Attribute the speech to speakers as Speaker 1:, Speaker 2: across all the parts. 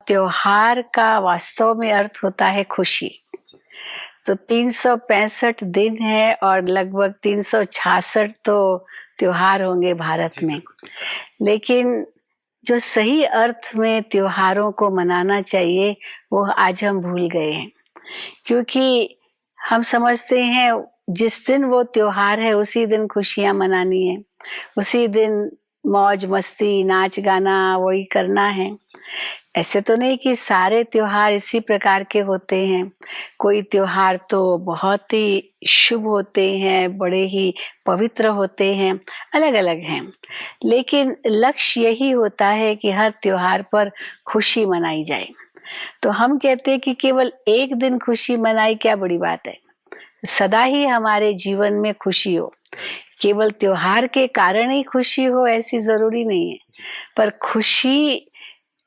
Speaker 1: त्योहार का वास्तव में अर्थ होता है खुशी। तो 365 दिन है और लगभग 366 तो त्योहार होंगे भारत में। लेकिन जो सही अर्थ में त्योहारों को मनाना चाहिए वो आज हम भूल गए हैं, क्योंकि हम समझते हैं जिस दिन वो त्योहार है उसी दिन खुशियाँ मनानी है, उसी दिन मौज मस्ती नाच गाना वही करना है। ऐसे तो नहीं कि सारे त्योहार इसी प्रकार के होते हैं। कोई त्योहार तो बहुत ही शुभ होते हैं, बड़े ही पवित्र होते हैं, अलग-अलग हैं। लेकिन लक्ष्य यही होता है कि हर त्योहार पर खुशी मनाई जाए। तो हम कहते हैं कि केवल एक दिन खुशी मनाई क्या बड़ी बात है। सदा ही हमारे जीवन में खुशी हो। केवल त्योहार के कारण ही खुशी हो ऐसी ज़रूरी नहीं है, पर खुशी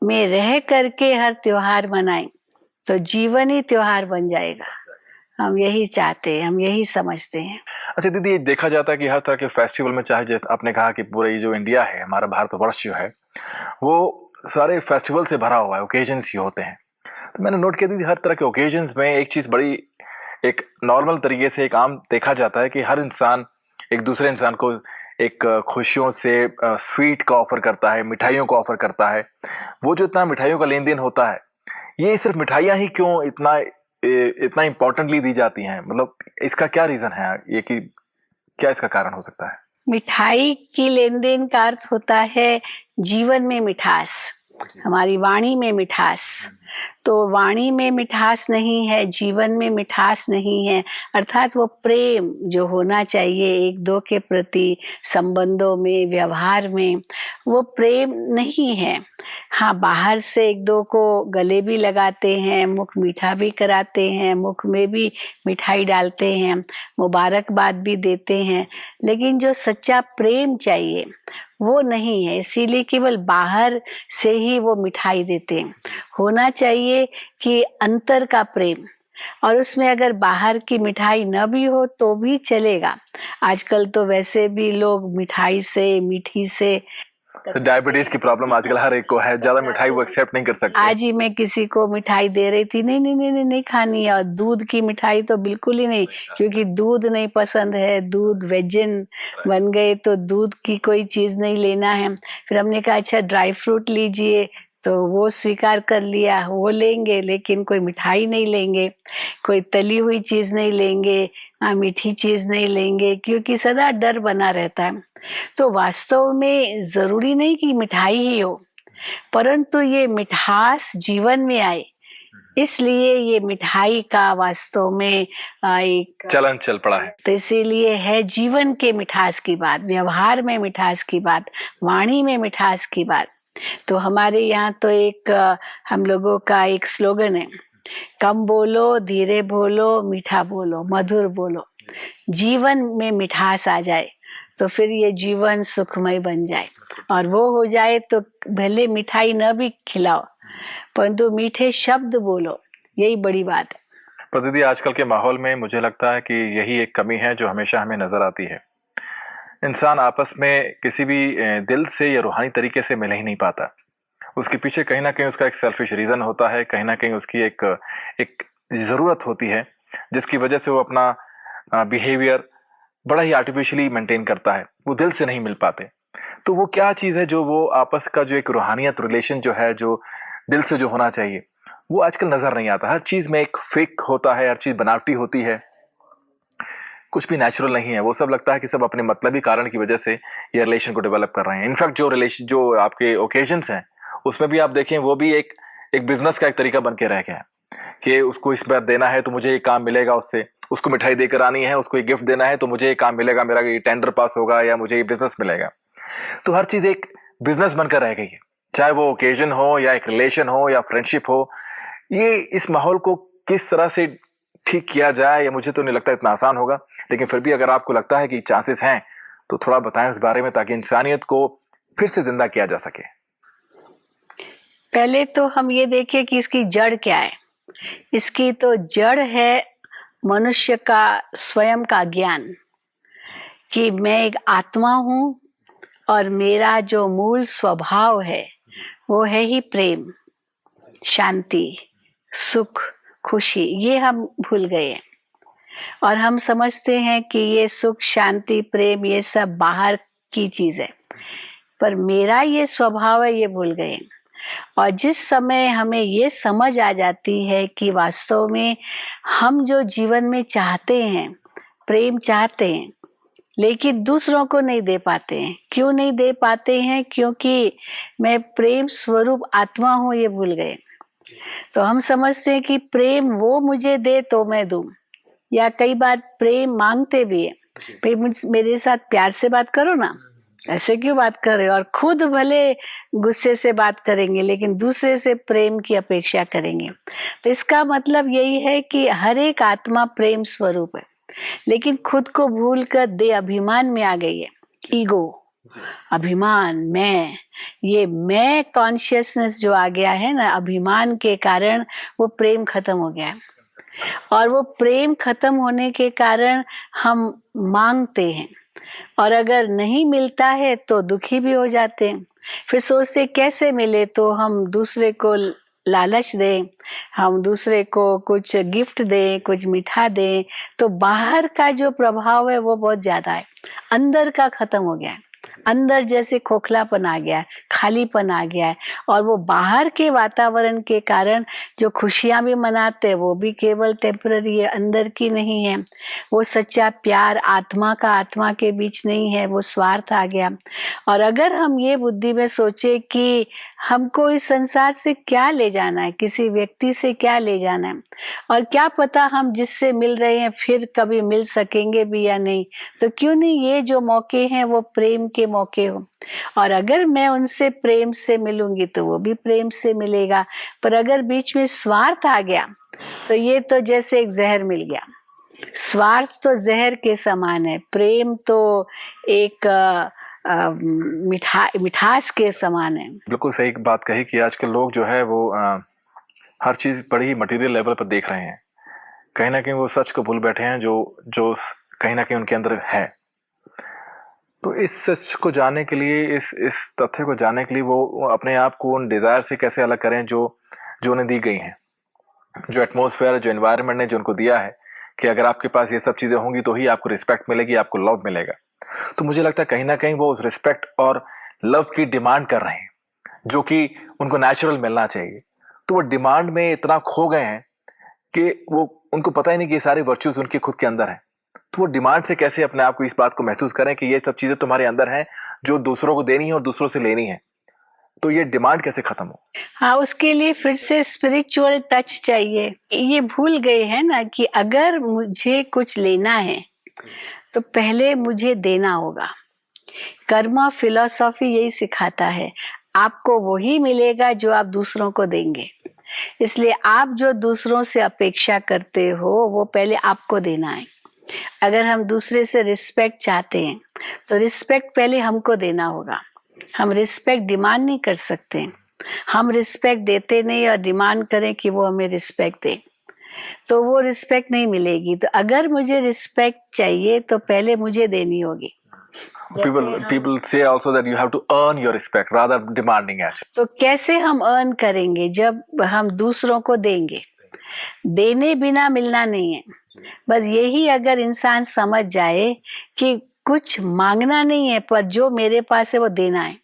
Speaker 1: में रह करके हर त्योहार मनाएं तो जीवन ही त्योहार बन जाएगा। हम यही चाहते हैं, हम यही समझते हैं।
Speaker 2: अच्छा दीदी, देखा जाता है कि हर तरह के फेस्टिवल में, चाहे जैसे आपने कहा कि पूरा ये जो इंडिया है, हमारा भारतवर्ष जो है, वो सारे फेस्टिवल से भरा हुआ है, ओकेजन्स ही होते हैं। तो मैंने नोट किया दीदी, हर तरह के ओकेजन्स में एक चीज़ बड़ी एक नॉर्मल तरीके से एक आम देखा जाता है कि हर इंसान एक दूसरे इंसान को एक खुशियों से स्वीट का ऑफर करता है, मिठाइयों को ऑफर करता है। वो जो इतना मिठाइयों का लेन देन होता है, ये सिर्फ मिठाइयाँ ही क्यों इतना इम्पोर्टेंटली दी जाती हैं? मतलब इसका क्या रीजन है ये कि क्या इसका कारण हो सकता है?
Speaker 1: मिठाई की लेन-देन का अर्थ होता है जीवन में मिठास, हमारी वाणी में मिठास। तो वाणी में मिठास नहीं है, जीवन में मिठास नहीं है, अर्थात वो प्रेम जो होना चाहिए एक दो के प्रति, संबंधों में, व्यवहार में, वो प्रेम नहीं है। हाँ, बाहर से एक दो को गले भी लगाते हैं, मुख मीठा भी कराते हैं, मुख में भी मिठाई डालते हैं, मुबारकबाद भी देते हैं, लेकिन जो सच्चा प्रेम चाहिए वो नहीं है। इसीलिए केवल बाहर से ही वो मिठाई देते हैं। होना चाहिए कि अंतर का प्रेम, और उसमें अगर बाहर की मिठाई न भी हो तो भी चलेगा। आजकल तो वैसे भी लोग मिठाई से, मीठी से
Speaker 2: डायबिटीज की प्रॉब्लम आजकल हर एक को है, ज्यादा मिठाई वो एक्सेप्ट नहीं कर सकते।
Speaker 1: आज ही मैं किसी को मिठाई दे रही थी, नहीं नहीं नहीं नहीं, नहीं खानी है, और दूध की मिठाई तो बिल्कुल ही नहीं, क्योंकि दूध नहीं पसंद है, दूध वेजिन बन गए तो दूध की कोई चीज़ नहीं लेना है। फिर हमने कहा अच्छा ड्राई फ्रूट लीजिए, तो वो स्वीकार कर लिया, वो लेंगे, लेकिन कोई मिठाई नहीं लेंगे, कोई तली हुई चीज़ नहीं लेंगे, मीठी चीज़ नहीं लेंगे, क्योंकि सदा डर बना रहता है। तो वास्तव में ज़रूरी नहीं कि मिठाई ही हो, परंतु ये मिठास जीवन में आए, इसलिए ये मिठाई का वास्तव में एक
Speaker 2: चलन चल पड़ा है।
Speaker 1: तो इसीलिए है जीवन के मिठास की बात, व्यवहार में मिठास की बात, वाणी में मिठास की बात। तो हमारे यहाँ तो एक हम लोगों का एक स्लोगन है, कम बोलो, धीरे बोलो, मीठा बोलो, मधुर बोलो। जीवन में मिठास आ जाए तो फिर ये जीवन सुखमय बन जाए, और वो हो जाए तो भले मिठाई न भी खिलाओ, परंतु मीठे शब्द बोलो, यही बड़ी बात है।
Speaker 2: पर दीदी, आजकल के माहौल में मुझे लगता है कि यही एक कमी है जो हमेशा हमें नजर आती है। इंसान आपस में किसी भी दिल से या रूहानी तरीके से मिल ही नहीं पाता। उसके पीछे कहीं ना कहीं उसका एक सेल्फिश रीजन होता है, कहीं ना कहीं उसकी एक जरूरत होती है, जिसकी वजह से वो अपना बिहेवियर बड़ा ही आर्टिफिशियली मेंटेन करता है। वो दिल से नहीं मिल पाते। तो वो क्या चीज़ है जो वो आपस का जो एक रूहानियत रिलेशन जो है, जो दिल से जो होना चाहिए, वो आजकल नजर नहीं आता। हर चीज में एक फेक होता है, हर चीज बनावटी होती है, कुछ भी नेचुरल नहीं है। वो सब लगता है कि सब अपने मतलबी कारण की वजह से ये रिलेशन को डेवलप कर रहे हैं। इनफैक्ट जो आपके ओकेजन्स हैं, उसमें भी आप देखें, वो भी एक बिजनेस का एक तरीका बन के रह गया है कि उसको इस बार देना है तो मुझे ये काम मिलेगा उससे, उसको मिठाई देकर आनी है, उसको एक गिफ्ट देना है तो मुझे ये काम मिलेगा, मेरा ये टेंडर पास होगा या मुझे ये बिजनेस मिलेगा। तो हर चीज एक बिजनेस बनकर रह गई है, चाहे वो ओकेजन हो या एक रिलेशन हो या फ्रेंडशिप हो। ये इस माहौल को किस तरह से ठीक किया जाए, ये मुझे तो नहीं लगता इतना आसान होगा। लेकिन फिर भी अगर आपको लगता है कि चांसेस हैं तो थोड़ा बताएं उस बारे में, ताकि इंसानियत को फिर से जिंदा किया जा सके।
Speaker 1: पहले तो हम ये देखें कि इसकी जड़ क्या है। इसकी तो जड़ है मनुष्य का स्वयं का ज्ञान, कि मैं एक आत्मा हूँ और मेरा जो मूल स्वभाव है वो है ही प्रेम। शांति, सुख, खुशी, ये हम भूल गए हैं। और हम समझते हैं कि ये सुख, शांति, प्रेम ये सब बाहर की चीज है, पर मेरा ये स्वभाव है, ये भूल गए। और जिस समय हमें ये समझ आ जाती है कि वास्तव में हम जो जीवन में चाहते हैं, प्रेम चाहते हैं, लेकिन दूसरों को नहीं दे पाते हैं। क्यों नहीं दे पाते हैं? क्योंकि मैं प्रेम स्वरूप आत्मा हूँ, ये भूल गए। तो हम समझते हैं कि प्रेम वो मुझे दे तो मैं दूं, या कई बार प्रेम मांगते भी है, भाई मेरे साथ प्यार से बात करो ना, ऐसे क्यों बात कर रहे हो? और खुद भले गुस्से से बात करेंगे, लेकिन दूसरे से प्रेम की अपेक्षा करेंगे। तो इसका मतलब यही है कि हर एक आत्मा प्रेम स्वरूप है, लेकिन खुद को भूल कर दे अभिमान में आ गई है। ईगो, अभिमान, ये मैं कॉन्शियसनेस जो आ गया है ना, अभिमान के कारण वो प्रेम खत्म हो गया है। और वो प्रेम खत्म होने के कारण हम मांगते हैं, और अगर नहीं मिलता है तो दुखी भी हो जाते हैं। फिर सोचते कैसे मिले, तो हम दूसरे को लालच दें, हम दूसरे को कुछ गिफ्ट दें, कुछ मीठा दें, तो बाहर का जो प्रभाव है वो बहुत ज्यादा है, अंदर का खत्म हो गया है। अंदर जैसे खोखलापन आ गया है, खालीपन आ गया है। और वो बाहर के वातावरण के कारण जो खुशियां भी मनाते हैं वो भी केवल टेम्पररी है, अंदर की नहीं है। वो सच्चा प्यार आत्मा का आत्मा के बीच नहीं है, वो स्वार्थ आ गया। और अगर हम ये बुद्धि में सोचे कि हमको इस संसार से क्या ले जाना है, किसी व्यक्ति से क्या ले जाना है, और क्या पता हम जिससे मिल रहे हैं फिर कभी मिल सकेंगे भी या नहीं, तो क्यों नहीं ये जो मौके हैं वो प्रेम के मौके हो। और अगर मैं उनसे प्रेम से मिलूंगी तो वो भी प्रेम से मिलेगा। पर अगर बीच में स्वार्थ आ गया तो ये तो जैसे एक जहर मिल गया। स्वार्थ तो जहर के समान है, प्रेम तो एक मिठास के समान है।
Speaker 2: बिल्कुल सही बात कही कि आजकल लोग जो है वो हर चीज बड़ी ही मटेरियल लेवल पर देख रहे हैं। कहीं ना कहीं वो सच को भूल बैठे हैं जो जो कहीं ना कहीं उनके अंदर है। तो इस सच को जानने के लिए, इस तथ्य को जानने के लिए वो अपने आप को उन डिजायर से कैसे अलग करें जो जो उन्हें दी गई हैं, जो एटमॉस्फेयर, जो एनवायरनमेंट ने जो उनको दिया है कि अगर आपके पास ये सब चीजें होंगी तो ही आपको रिस्पेक्ट मिलेगी, आपको लव मिलेगा। तो मुझे लगता है कहीं ना कहीं वो उस रिस्पेक्ट और लव की डिमांड कर रहे हैं जो कि उनको नेचुरल मिलना चाहिए। तो वो डिमांड में इतना खो गए हैं कि वो उनको पता ही नहीं कि ये सारी वर्च्यूज उनके खुद के अंदर हैं। तो वो डिमांड से कैसे अपने आप को इस बात को महसूस करें कि ये सब चीजें तुम्हारे अंदर हैं जो दूसरों को देनी है और दूसरों से लेनी है, तो ये डिमांड कैसे खत्म हो?
Speaker 1: हाँ, उसके लिए फिर से स्पिरिचुअल टच चाहिए। ये भूल गए हैं ना कि अगर मुझे कुछ लेना है तो पहले मुझे देना होगा। कर्मा फिलॉसफी यही सिखाता है, आपको वही मिलेगा जो आप दूसरों को देंगे। इसलिए आप जो दूसरों से अपेक्षा करते हो वो पहले आपको देना है। अगर हम दूसरे से रिस्पेक्ट चाहते हैं तो रिस्पेक्ट पहले हमको देना होगा। हम रिस्पेक्ट डिमांड नहीं कर सकते। हम रिस्पेक्ट देते नहीं और डिमांड करें कि वो हमें रिस्पेक्ट दे, तो वो रिस्पेक्ट नहीं मिलेगी। तो अगर मुझे रिस्पेक्ट चाहिए तो पहले मुझे देनी होगी।
Speaker 2: People say also that you have to earn your respect rather demanding it.
Speaker 1: तो कैसे हम अर्न करेंगे? जब हम दूसरों को देंगे। देने बिना मिलना नहीं है। बस यही अगर इंसान समझ जाए कि कुछ मांगना नहीं है, पर जो मेरे पास है वो देना है।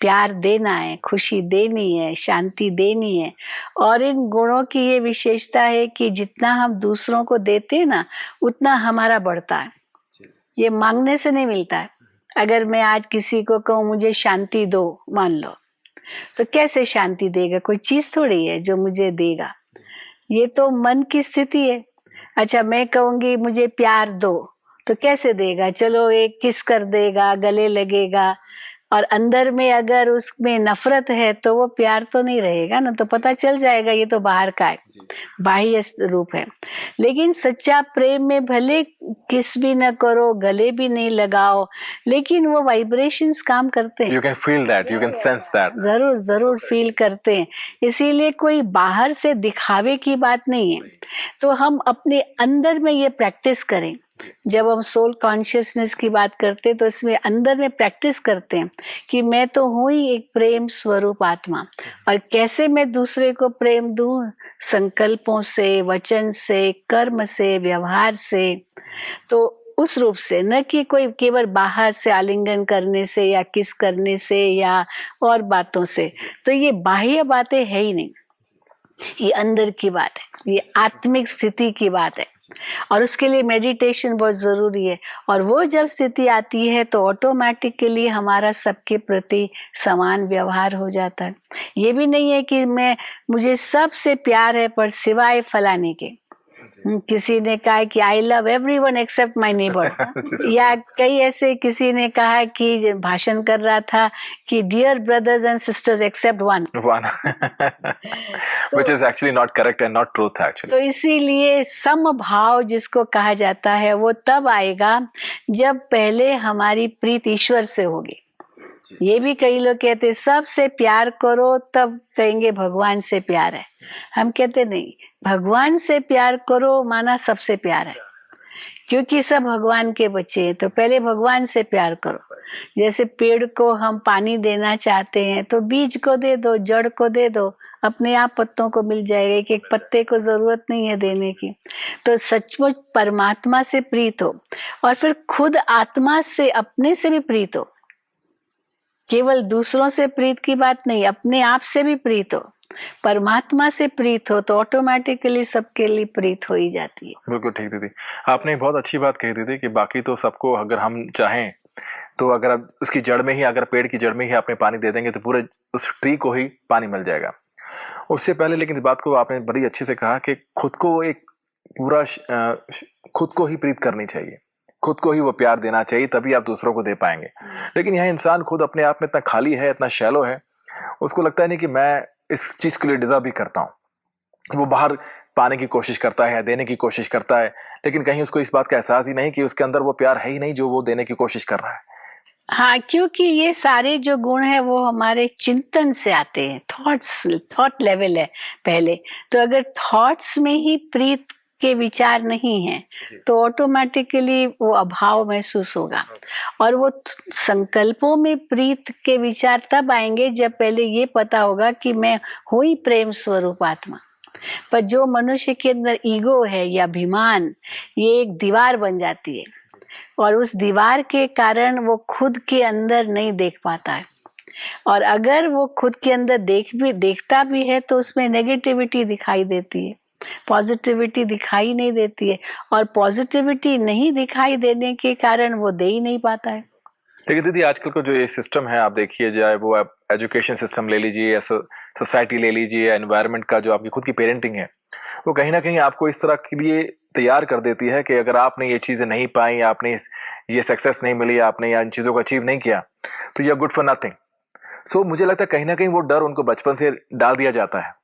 Speaker 1: प्यार देना है, खुशी देनी है, शांति देनी है। और इन गुणों की ये विशेषता है कि जितना हम दूसरों को देते हैं ना, उतना हमारा बढ़ता है। ये मांगने से नहीं मिलता है। अगर मैं आज किसी को कहूँ मुझे शांति दो, मान लो, तो कैसे शांति देगा? कोई चीज थोड़ी है जो मुझे देगा, ये तो मन की स्थिति है। अच्छा, मैं कहूंगी मुझे प्यार दो, तो कैसे देगा? चलो एक किस कर देगा, गले लगेगा, और अंदर में अगर उसमें नफरत है तो वो प्यार तो नहीं रहेगा ना। तो पता चल जाएगा ये तो बाहर का है, बाह्य रूप है। लेकिन सच्चा प्रेम में भले किस भी न करो, गले भी नहीं लगाओ, लेकिन वो वाइब्रेशंस काम करते हैं।
Speaker 2: You can feel that, you can sense that.
Speaker 1: जरूर जरूर फील करते हैं। इसीलिए कोई बाहर से दिखावे की बात नहीं है। तो हम अपने अंदर में ये प्रैक्टिस करें जब हम सोल कॉन्शियसनेस की बात करते हैं तो इसमें अंदर में प्रैक्टिस करते हैं कि मैं तो हूँ ही एक प्रेम स्वरूप आत्मा, और कैसे मैं दूसरे को प्रेम दूं, संकल्पों से, वचन से, कर्म से, व्यवहार से। तो उस रूप से, न कि कोई केवल बाहर से आलिंगन करने से या किस करने से या और बातों से। तो ये बाह्य बातें है ही नहीं, ये अंदर की बात है, ये आत्मिक स्थिति की बात है। और उसके लिए मेडिटेशन बहुत ज़रूरी है। और वो जब स्थिति आती है तो ऑटोमेटिकली हमारा सबके प्रति समान व्यवहार हो जाता है। ये भी नहीं है कि मुझे सबसे प्यार है पर सिवाय फलाने के। किसी ने कहा कि I love everyone except my neighbour, या कई ऐसे किसी ने कहा कि भाषण कर रहा था कि dear brothers and sisters except one.
Speaker 2: Which is actually not correct and not truth actually.
Speaker 1: तो इसीलिए समभाव जिसको कहा जाता है वो तब आएगा जब पहले हमारी प्रीत ईश्वर से होगी। ये भी कई लोग कहते हैं सबसे प्यार करो तब कहेंगे भगवान से प्यार है। हम कहते नहीं, भगवान से प्यार करो माना सबसे प्यार है, क्योंकि सब भगवान के बच्चे हैं। तो पहले भगवान से प्यार करो। जैसे पेड़ को हम पानी देना चाहते हैं तो बीज को दे दो, जड़ को दे दो, अपने आप पत्तों को मिल जाएगा। एक एक पत्ते को जरूरत नहीं है देने की। तो सचमुच परमात्मा से प्रीत हो, और फिर खुद आत्मा से, अपने से भी प्रीत हो। केवल दूसरों से प्रीत की बात नहीं, अपने आप से भी प्रीत हो, परमात्मा से प्रीत हो, तो ऑटोमेटिकली सबके लिए प्रीत हो ही जाती है।
Speaker 2: बिल्कुल ठीक दीदी, आपने बहुत अच्छी बात कही दीदी कि बाकी तो सबको अगर हम चाहें तो अगर आप उसकी जड़ में ही, अगर पेड़ की जड़ में ही आपने पानी दे देंगे तो पूरे उस ट्री को ही पानी मिल जाएगा। उससे पहले लेकिन इस बात को आपने बड़ी अच्छे से कहा कि खुद को एक पूरा खुद को ही प्रीत करनी चाहिए, खुद को ही वो प्यार देना चाहिए, तभी आप दूसरों को दे पाएंगे। लेकिन यह इंसान खुद अपने आप में इतना खाली है, इतना शैलो है, उसको लगता है नहीं कि मैं इस चीज के लिए डिजर्व भी करता हूँ। वो बाहर पाने की कोशिश करता है, देने की कोशिश करता है, लेकिन कहीं उसको इस बात का एहसास ही नहीं कि उसके अंदर वो प्यार है ही नहीं जो वो देने की कोशिश कर रहा है।
Speaker 1: हाँ, क्योंकि ये सारे जो गुण है वो हमारे चिंतन से आते हैं, थॉट लेवल है पहले। तो अगर थॉट्स में ही प्रीत के विचार नहीं है तो ऑटोमेटिकली वो अभाव महसूस होगा। और वो संकल्पों में प्रीत के विचार तब आएंगे जब पहले ये पता होगा कि मैं हूँ ही प्रेम स्वरूप आत्मा। पर जो मनुष्य के अंदर ईगो है या अभिमान, ये एक दीवार बन जाती है, और उस दीवार के कारण वो खुद के अंदर नहीं देख पाता है। और अगर वो खुद के अंदर देखता भी है तो उसमें नेगेटिविटी दिखाई देती है, पॉजिटिविटी दिखाई नहीं देती है। और पॉजिटिविटी नहीं दिखाई देने के कारण वो दे ही नहीं पाता है।
Speaker 2: लेकिन दीदी आजकल का जो ये सिस्टम है, आप देखिए, चाहे वो आप एजुकेशन सिस्टम ले लीजिए या सोसाइटी ले लीजिए या एनवायरनमेंट का जो आपकी खुद की पेरेंटिंग है, वो कहीं ना कहीं आपको इस तरह के लिए तैयार कर देती है कि अगर आपने ये चीजें नहीं पाई, आपने ये सक्सेस नहीं मिली, आपने इन चीजों को अचीव नहीं किया, तो you are good for nothing. So मुझे लगता है कहीं ना कहीं वो डर उनको बचपन से डाल दिया जाता है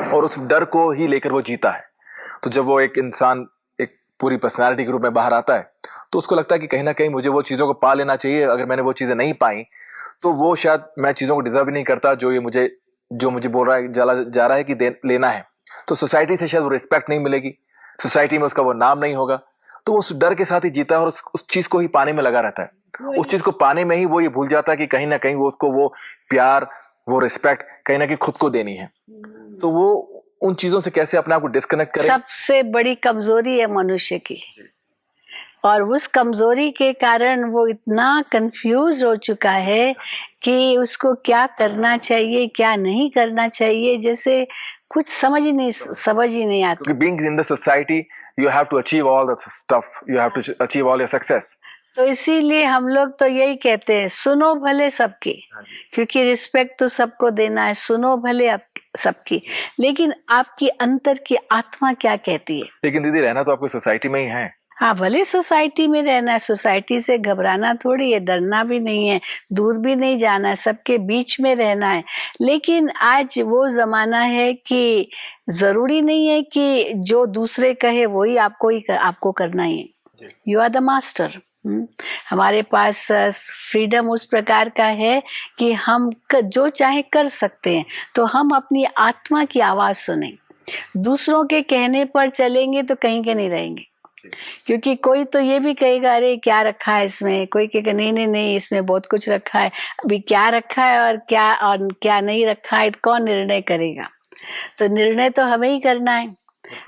Speaker 2: और उस डर को ही लेकर वो जीता है। तो जब वो एक इंसान एक पूरी पर्सनालिटी के रूप में बाहर आता है तो उसको लगता है कि कहीं ना कहीं मुझे वो चीज़ों को पा लेना चाहिए। अगर मैंने वो चीज़ें नहीं पाई तो वो शायद मैं चीज़ों को डिजर्व ही नहीं करता जो मुझे बोल रहा है, जा रहा है कि लेना है। तो सोसाइटी से शायद वो रिस्पेक्ट नहीं मिलेगी, सोसाइटी में उसका वो नाम नहीं होगा। तो वो उस डर के साथ ही जीता है और उस चीज़ को ही पाने में लगा रहता है। उस चीज़ को पाने में ही वो ये भूल जाता है कि कहीं ना कहीं वो उसको वो प्यार, वो रिस्पेक्ट कहीं ना कहीं खुद को देनी है। तो वो उन चीजों से कैसे अपने आप को डिस्कनेक्ट करें?
Speaker 1: सबसे बड़ी कमजोरी है मनुष्य की, और उस कमजोरी के कारण वो इतना कंफ्यूज हो चुका है कि उसको क्या करना चाहिए, क्या नहीं करना चाहिए, जैसे कुछ समझ ही नहीं आता।
Speaker 2: क्योंकि being in the society you have to achieve all the stuff, you have to achieve all your success.
Speaker 1: तो इसीलिए हम लोग तो यही कहते हैं, सुनो भले सबकी, क्योंकि रिस्पेक्ट तो सबको देना है, सुनो भले सबकी, लेकिन आपकी अंतर की आत्मा क्या कहती है।
Speaker 2: लेकिन दीदी रहना तो आपको सोसाइटी में ही है।
Speaker 1: हाँ, भले सोसाइटी में रहना है, सोसाइटी से घबराना थोड़ी है, डरना भी नहीं है, दूर भी नहीं जाना है, सबके बीच में रहना है। लेकिन आज वो जमाना है कि जरूरी नहीं है कि जो दूसरे कहे वही आपको करना ही है। You are the master. हमारे पास फ्रीडम उस प्रकार का है कि हम जो चाहे कर सकते हैं। तो हम अपनी आत्मा की आवाज सुने, दूसरों के कहने पर चलेंगे तो कहीं के नहीं रहेंगे। क्योंकि कोई तो ये भी कहेगा अरे क्या रखा है इसमें, कोई कहेगा नहीं नहीं नहीं इसमें बहुत कुछ रखा है। अभी क्या रखा है और क्या नहीं रखा है कौन निर्णय करेगा? तो निर्णय तो हमें ही करना है।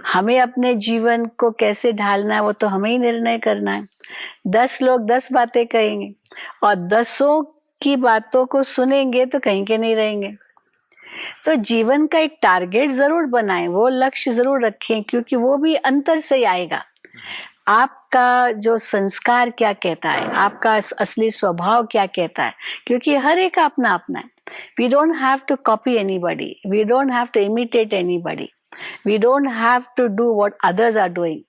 Speaker 1: हमें अपने जीवन को कैसे ढालना है वो तो हमें ही निर्णय करना है। 10 लोग 10 बातें कहेंगे और 10 की बातों को सुनेंगे तो कहीं के नहीं रहेंगे। तो जीवन का एक टारगेट जरूर बनाएं, वो लक्ष्य जरूर रखें, क्योंकि वो भी अंतर से ही आएगा। आपका जो संस्कार क्या कहता है, आपका असली स्वभाव क्या कहता है, क्योंकि हर एक का अपना अपना है। We don't have to copy anybody. We don't have to imitate anybody. We don't have to do what others are doing.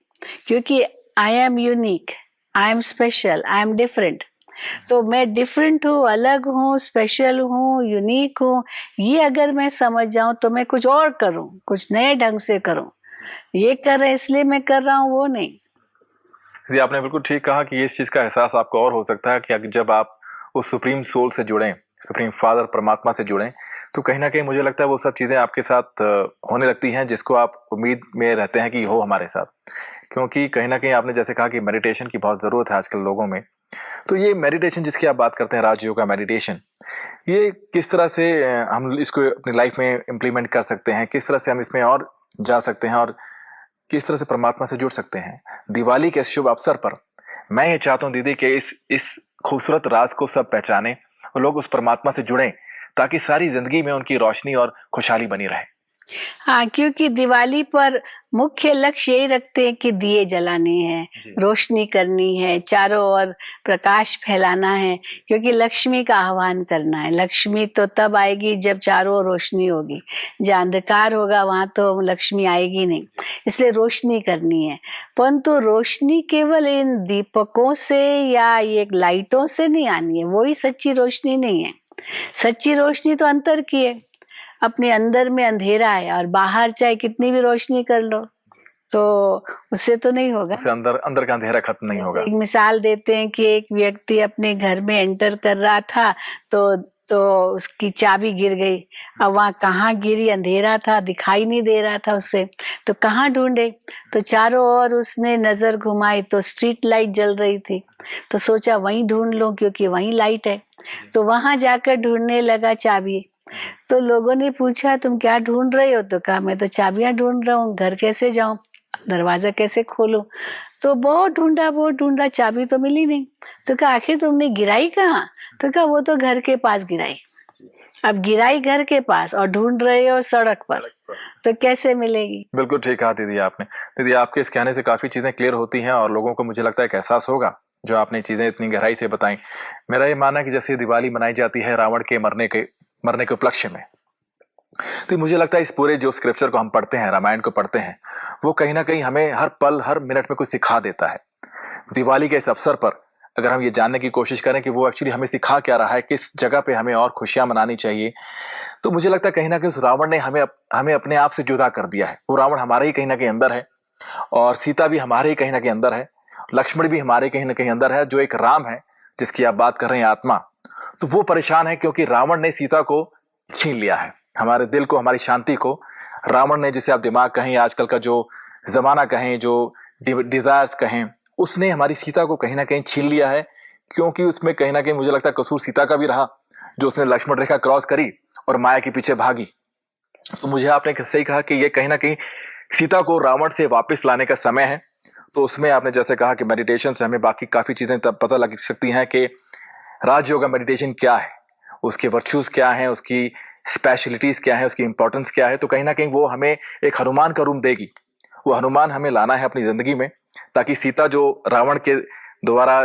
Speaker 1: क्योंकि I am unique, I am special, I am different. तो मैं डिफरेंट हूँ, अलग हूँ, special हूँ, unique हूँ, ये अगर मैं समझ जाऊं तो मैं कुछ और करूं, कुछ नए ढंग से करूं। ये कर रहे इसलिए मैं कर रहा हूँ वो नहीं।
Speaker 2: जी, आपने बिल्कुल ठीक कहा कि इस चीज़ का एहसास आपको और हो सकता है कि जब आप उस सुप्रीम सोल से जुड़ें, सुप्रीम फादर परमात्मा से जुड़ें, तो कहीं न कहीं मुझे लगता है वो सब चीज़ें आपके साथ होने लगती हैं जिसको आप उम्मीद में रहते हैं कि हो हमारे साथ। क्योंकि कहीं न कहीं आपने जैसे कहा कि मेडिटेशन की बहुत ज़रूरत है आजकल लोगों में। तो ये मेडिटेशन जिसकी आप बात करते हैं, राजयोग का मेडिटेशन, ये किस तरह से हम इसको अपनी लाइफ में इम्प्लीमेंट कर सकते हैं? किस तरह से हम इसमें और जा सकते हैं और किस तरह से परमात्मा से जुड़ सकते हैं? दिवाली के शुभ अवसर पर मैं ये चाहता हूँ दीदी कि इस खूबसूरत राज को सब पहचानें और लोग उस परमात्मा से जुड़ें, ताकि सारी जिंदगी में उनकी रोशनी और खुशहाली बनी रहे।
Speaker 1: हाँ, क्योंकि दिवाली पर मुख्य लक्ष्य यही रखते हैं कि दिए जलाने हैं, रोशनी करनी है, चारों ओर प्रकाश फैलाना है, क्योंकि लक्ष्मी का आह्वान करना है। लक्ष्मी तो तब आएगी जब चारों ओर रोशनी होगी। जहाँ अंधकार होगा वहां तो लक्ष्मी आएगी नहीं, इसलिए रोशनी करनी है। परंतु रोशनी केवल इन दीपकों से या ये लाइटों से नहीं आनी है, वही सच्ची रोशनी नहीं है। सच्ची रोशनी तो अंतर की है। अपने अंदर में अंधेरा है और बाहर चाहे कितनी भी रोशनी कर लो तो उससे तो नहीं होगा।
Speaker 2: उससे अंदर का अंधेरा खत्म नहीं होगा।
Speaker 1: एक मिसाल देते हैं कि एक व्यक्ति अपने घर में एंटर कर रहा था तो उसकी चाबी गिर गई। अब वहाँ कहाँ गिरी, अंधेरा था, दिखाई नहीं दे रहा था उससे, तो कहाँ ढूंढे? तो चारों ओर उसने नजर घुमाई तो स्ट्रीट लाइट जल रही थी, तो सोचा वहीं ढूंढ लो क्योंकि वहीं लाइट है। तो वहां जाकर ढूंढने लगा चाबी। तो लोगों ने पूछा तुम क्या ढूंढ रहे हो? तो कहा मैं तो चाबियां ढूंढ रहा हूँ, घर कैसे जाऊं, दरवाजा कैसे खोलूं? तो बहुत ढूंढा, चाबी तो मिली नहीं। तो कहा आखिर तुमने गिराई कहाँ? तो कहा वो तो घर के पास गिराई। अब गिराई घर के पास और ढूंढ रहे हो सड़क पर, तो कैसे मिलेगी?
Speaker 2: बिल्कुल ठीक कहा दीदी आपने। दीदी आपके इस कहने से काफी चीजें क्लियर होती हैं और लोगों को मुझे लगता है एक एहसास होगा जो आपने चीजें इतनी गहराई से बताई। मेरा ये मानना है कि जैसे दिवाली मनाई जाती है रावण के मरने के उपलक्ष्य में, तो मुझे लगता है इस पूरे जो स्क्रिप्चर को हम पढ़ते हैं, रामायण को पढ़ते हैं, वो कहीं ना कहीं हमें हर पल हर मिनट में कुछ सिखा देता है। दिवाली के इस अवसर पर अगर हम ये जानने की कोशिश करें कि वो एक्चुअली हमें सिखा क्या रहा है, किस जगह पे हमें और खुशियां मनानी चाहिए, तो मुझे लगता है कहीं ना कहीं उस रावण ने हमें अपने आप से जुदा कर दिया है। वो रावण हमारे ही कहीं ना कहीं अंदर है और सीता भी हमारे ही कहीं ना कहीं अंदर है, लक्ष्मण भी हमारे कहीं ना कहीं अंदर है। जो एक राम है जिसकी आप बात कर रहे हैं, आत्मा, तो वो परेशान है क्योंकि रावण ने सीता को छीन लिया है। हमारे दिल को, हमारी शांति को रावण ने, जिसे आप दिमाग कहें, आजकल का जो जमाना कहें, जो डिजायर्स कहें, उसने हमारी सीता को कहीं ना कहीं छीन लिया है। क्योंकि उसमें कहीं ना कहीं मुझे लगता है कसूर सीता का भी रहा, जो उसने लक्ष्मण रेखा क्रॉस करी और माया के पीछे भागी। तो मुझे आपने सही कहा कि ये कहीं ना कहीं सीता को रावण से वापस लाने का समय है। तो उसमें आपने जैसे कहा कि मेडिटेशन से हमें बाकी काफी चीजें तब पता लग सकती हैं कि राजयोग मेडिटेशन क्या है, उसके वर्चूज क्या हैं, उसकी स्पेशलिटीज क्या है, उसकी इंपॉर्टेंस क्या है। तो कहीं ना कहीं वो हमें एक हनुमान का रूप देगी। वो हनुमान हमें लाना है अपनी जिंदगी में, ताकि सीता जो रावण के द्वारा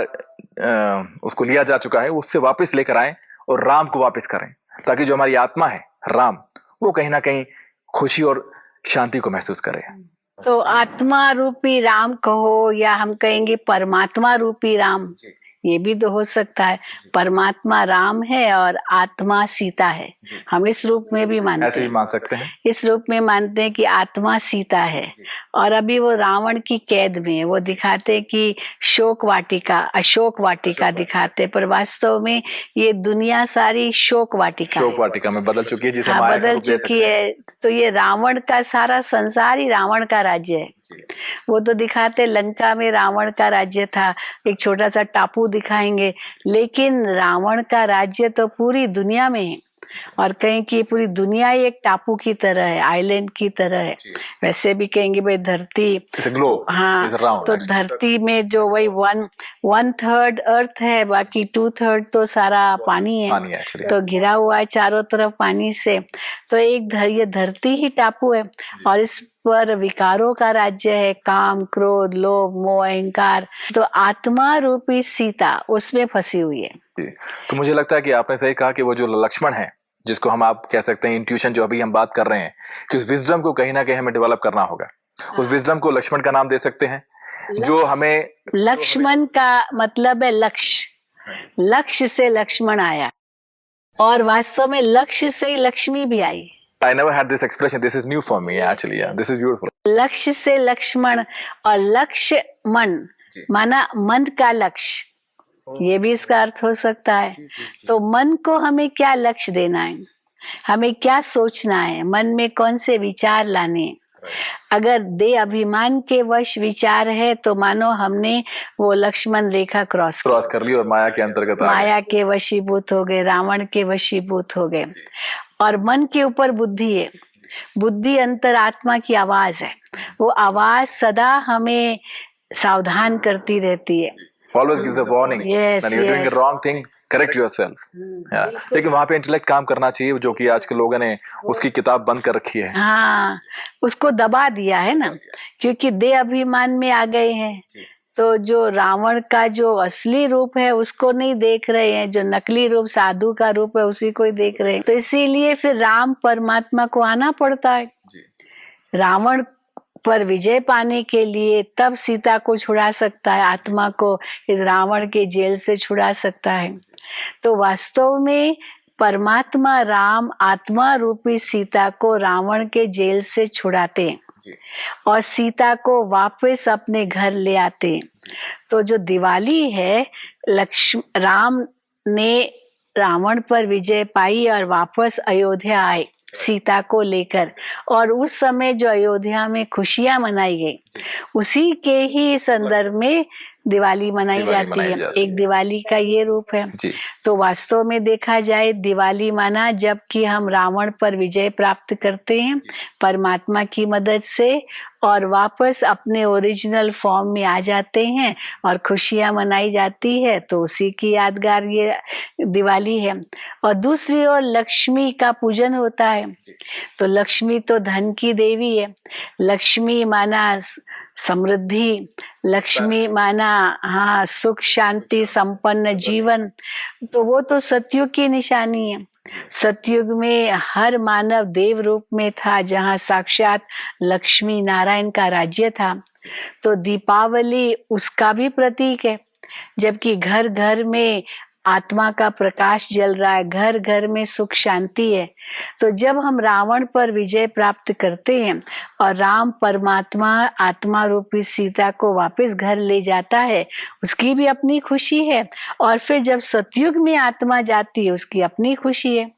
Speaker 2: उसको लिया जा चुका है उससे वापस लेकर आए और राम को वापस करें, ताकि जो हमारी आत्मा है राम, वो कहीं ना कहीं खुशी और शांति को महसूस करे।
Speaker 1: तो आत्मा रूपी राम कहो या हम कहेंगे परमात्मा रूपी राम, ये भी तो हो सकता है। परमात्मा राम है और आत्मा सीता है। हम इस रूप में भी मानते
Speaker 2: ऐसे भी मान सकते हैं।
Speaker 1: इस रूप में मानते हैं कि आत्मा सीता है और अभी वो रावण की कैद में है। वो दिखाते कि अशोक वाटिका दिखाते, पर वास्तव में ये दुनिया सारी शोक वाटिका
Speaker 2: शोक वाटिका में बदल चुकी है, जिसे
Speaker 1: हाँ,
Speaker 2: माया का
Speaker 1: बदल
Speaker 2: रूप दे
Speaker 1: चुकी
Speaker 2: सकते हैं।
Speaker 1: है। तो ये रावण का सारा संसार ही रावण का राज्य है। वो तो दिखाते लंका में रावण का राज्य था, एक छोटा सा टापू दिखाएंगे, लेकिन रावण का राज्य तो पूरी दुनिया में है। और कहें कि पूरी दुनिया ही एक टापू की तरह है, आइलैंड की तरह है। वैसे भी कहेंगे भाई धरती, हाँ, तो धरती में जो वही 1/3 अर्थ है, बाकी 2/3 तो सारा पानी है, तो घिरा हुआ है चारों तरफ पानी से। तो ये धरती ही टापू है, और इस पर विकारों का राज्य है, काम, क्रोध, लोभ, मोह, अहंकार। तो आत्मा रूपी सीता उसमें फंसी हुई है।
Speaker 2: तो मुझे लगता है कि आपने सही कहा कि वो जो लक्ष्मण है, जिसको हम आप कह सकते हैं इंट्यूशन, जो अभी हम बात कर रहे हैं, कि उस विजडम को कहीं ना कहीं हमें डेवलप करना होगा। उस विजडम को लक्ष्मण का नाम दे सकते हैं, जो हमें,
Speaker 1: लक्ष्मण का मतलब है लक्ष्य। लक्ष्य से लक्ष्मण आया, और वास्तव में लक्ष्य से ही लक्ष्मी भी आई।
Speaker 2: I never had this expression. This is new for me actually. Yeah, this is beautiful.
Speaker 1: लक्ष्य से लक्ष्मण, और लक्ष्य मन, माना मन का लक्ष्य, ये भी इसका अर्थ हो सकता है। तो मन को हमें क्या लक्ष्य देना है, हमें क्या सोचना है, मन में कौन से विचार लाने हैं। अगर दे अभिमान के वश विचार है, तो मानो हमने वो लक्ष्मण रेखा क्रॉस
Speaker 2: कर ली और माया के अंतर्गत
Speaker 1: माया के वशीभूत हो गए, रावण के वशीभूत हो गए। और मन के ऊपर बुद्धि है। बुद्धि अंतरात्मा की आवाज है, वो आवाज सदा हमें सावधान करती रहती है।
Speaker 2: Always gives a warning.
Speaker 1: Yes,
Speaker 2: When you're doing a
Speaker 1: yes.
Speaker 2: wrong thing, correct yourself. Yeah. लेकिन वहाँ पे इंटेलेक्ट काम करना चाहिए, जो कि आज के लोगों ने उसकी किताब बंद कर रखी है।
Speaker 1: हाँ, उसको दबा दिया है ना, क्योंकि दे अभिमान में आ गए हैं। तो जो रावण का जो असली रूप है उसको नहीं देख रहे हैं, जो नकली रूप साधु का रूप है उसी को ही देख रहे हैं। तो इसीलिए फिर राम परमात्मा को आना पड़ता है। रावण पर विजय पाने के लिए तब सीता को छुड़ा सकता है, आत्मा को इस रावण के जेल से छुड़ा सकता है। तो वास्तव में परमात्मा राम आत्मा रूपी सीता को रावण के जेल से छुड़ाते हैं और सीता को वापस अपने घर ले आते हैं। तो जो दिवाली है, राम ने रावण पर विजय पाई और वापस अयोध्या आए सीता को लेकर, और उस समय जो अयोध्या में खुशियां मनाई गई, उसी के ही संदर्भ में दिवाली मनाई जाती है। एक दिवाली का ये रूप है। तो वास्तव में देखा जाए, दिवाली माना जबकि हम रावण पर विजय प्राप्त करते हैं परमात्मा की मदद से, और वापस अपने ओरिजिनल फॉर्म में आ जाते हैं और खुशियां मनाई जाती है, तो उसी की यादगार ये दिवाली है। और दूसरी ओर लक्ष्मी का पूजन होता है। तो लक्ष्मी तो धन की देवी है। लक्ष्मी माना समृद्धि, लक्ष्मी माना हाँ सुख शांति संपन्न जीवन। तो वो तो सतयुग की निशानी है। सतयुग में हर मानव देव रूप में था, जहाँ साक्षात लक्ष्मी नारायण का राज्य था। तो दीपावली उसका भी प्रतीक है, जबकि घर घर में आत्मा का प्रकाश जल रहा है, घर घर में सुख शांति है। तो जब हम रावण पर विजय प्राप्त करते हैं और राम परमात्मा आत्मा रूपी सीता को वापस घर ले जाता है, उसकी भी अपनी खुशी है। और फिर जब सतयुग में आत्मा जाती है, उसकी अपनी खुशी है।